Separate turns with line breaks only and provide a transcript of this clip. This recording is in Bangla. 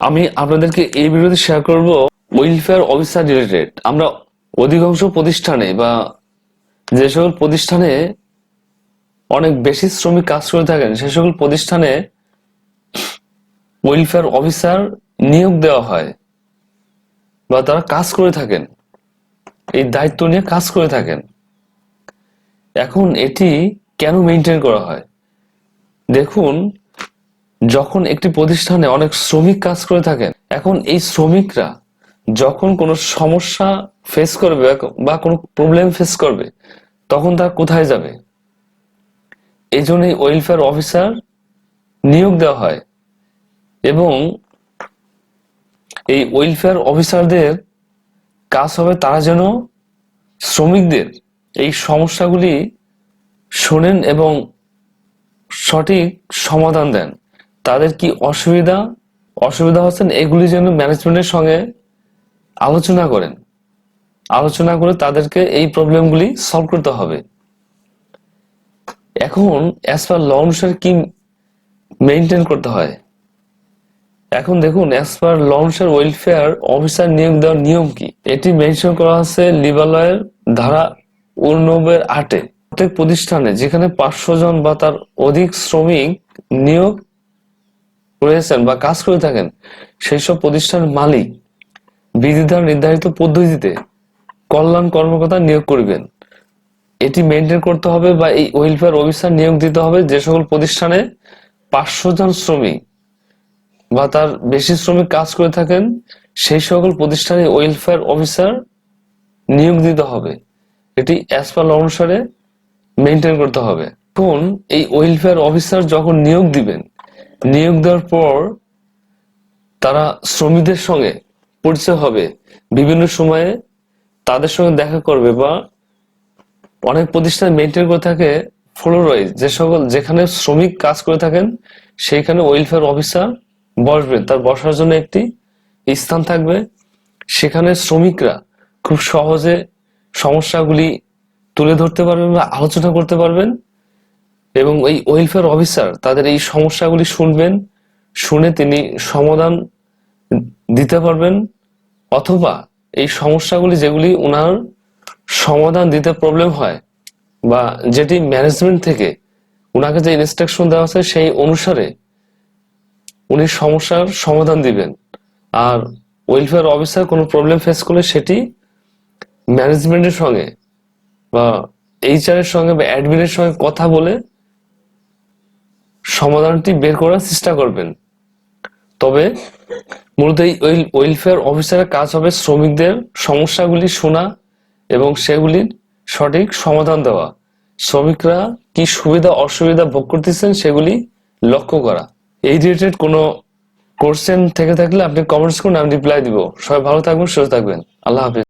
আমি আপনাদেরকে এই ভিডিওতে শেয়ার করব ওয়েলফেয়ার অফিসার রিলেটেড। আমরা অধিকাংশ প্রতিষ্ঠানে বা যে সকল প্রতিষ্ঠানে অনেক বেশি শ্রমিক কাজ করে থাকেন সে সকল প্রতিষ্ঠানে ওয়েলফেয়ার অফিসার নিয়োগ দেওয়া হয় বা তারা কাজ করে থাকেন, এই দায়িত্ব নিয়ে কাজ করে থাকেন। এখন এটি কেন মেনটেন করা হয়? দেখুন, যখন একটি প্রতিষ্ঠানে অনেক শ্রমিক কাজ করে থাকেন, এখন এই শ্রমিকরা যখন কোনো সমস্যা ফেস করবে বা কোনো প্রবলেম ফেস করবে, তখন তারা কোথায় যাবে? এই জন্যই ওয়েলফেয়ার অফিসার নিয়োগ দেওয়া হয়। এবং এই ওয়েলফেয়ার অফিসারদের কাজ হবে তারা যেন শ্রমিকদের এই সমস্যাগুলি শোনেন এবং সঠিক সমাধান দেন। তাদের কি অসুবিধা হচ্ছেন এগুলি যেন ম্যানেজমেন্টের সঙ্গে আলোচনা করে তাদেরকে এই প্রবলেমগুলি সলভ করতে হবে। এখন অ্যাজ পার ল অনুসারে কি মেনটেন করতে হয়? এখন দেখুন, অ্যাজ পার ল অনুসারে ওয়েলফেয়ার অফিসার নিয়োগ দেওয়ার নিয়ম কি, এটি মেনশন করা আছে লিবার লয়ের ধারা 89(8)। প্রত্যেক প্রতিষ্ঠানে যেখানে 500 জন বা তার অধিক শ্রমিক নিয়োগ রয়েছেন বা কাজ করে থাকেন, সেই সব প্রতিষ্ঠানের মালিক বিধি দ্বারা নির্ধারিত পদ্ধতিতে কল্যাণ কর্মকর্তা নিয়োগ করবেন। এটি মেনটেন করতে হবে বা এই ওয়েলফেয়ার অফিসার নিয়োগ দিতে হবে যে সকল প্রতিষ্ঠানে 500 জন শ্রমিক বা তার বেশি শ্রমিক কাজ করে থাকেন, সেই সকল প্রতিষ্ঠানে ওয়েলফেয়ার অফিসার নিয়োগ দিতে হবে। এটি অ্যাজ পার ল অনুসারে মেনটেন করতে হবে। এখন এই ওয়েলফেয়ার অফিসার যখন নিয়োগ দিবেন, নিয়োগ দেওয়ার পর তারা শ্রমিকদের সঙ্গে পরিচয় হবে, বিভিন্ন সময়ে তাদের সঙ্গে দেখা করবে বা অনেক প্রতিষ্ঠান মেনটেন করে থাকে ফ্লোর ওয়াইজ, যেখানে শ্রমিক কাজ করে থাকেন সেইখানে ওয়েলফেয়ার অফিসার বসবেন, তার বসার জন্য একটি স্থান থাকবে। সেখানে শ্রমিকরা খুব সহজে সমস্যাগুলি তুলে ধরতে পারবেন বা আলোচনা করতে পারবেন এবং এই ওয়েলফেয়ার অফিসার তাদের এই সমস্যাগুলি শুনে তিনি সমাধান দিতে পারবেন, অথবা এই সমস্যাগুলি যেগুলি ওনার সমাধান দিতে প্রবলেম হয় বা যেটি ম্যানেজমেন্ট থেকে ওনাকে যে ইনস্ট্রাকশন দেওয়া আছে সেই অনুসারে উনি সমস্যার সমাধান দিবেন। আর ওয়েলফেয়ার অফিসার কোনো প্রবলেম ফেস করলে সেটি ম্যানেজমেন্টের সঙ্গে বা HR এর সঙ্গে বা অ্যাডমিনের সঙ্গে কথা বলে সমাধানটি বের করার চেষ্টা করবেন। তবে মূলত এই ওয়েলফেয়ার অফিসারের কাজ হবে শ্রমিকদের সমস্যাগুলি শোনা এবং সেগুলির সঠিক সমাধান দেওয়া, শ্রমিকরা কি সুবিধা অসুবিধা ভোগ করতেছেন সেগুলি লক্ষ্য করা। এই রিলেটেড কোনো কোশ্চেন থেকে থাকলে আপনি কমেন্টস করুন, আমি রিপ্লাই দিব। সবাই ভালো থাকবেন, সুস্থ থাকবেন। আল্লাহ হাফেজ।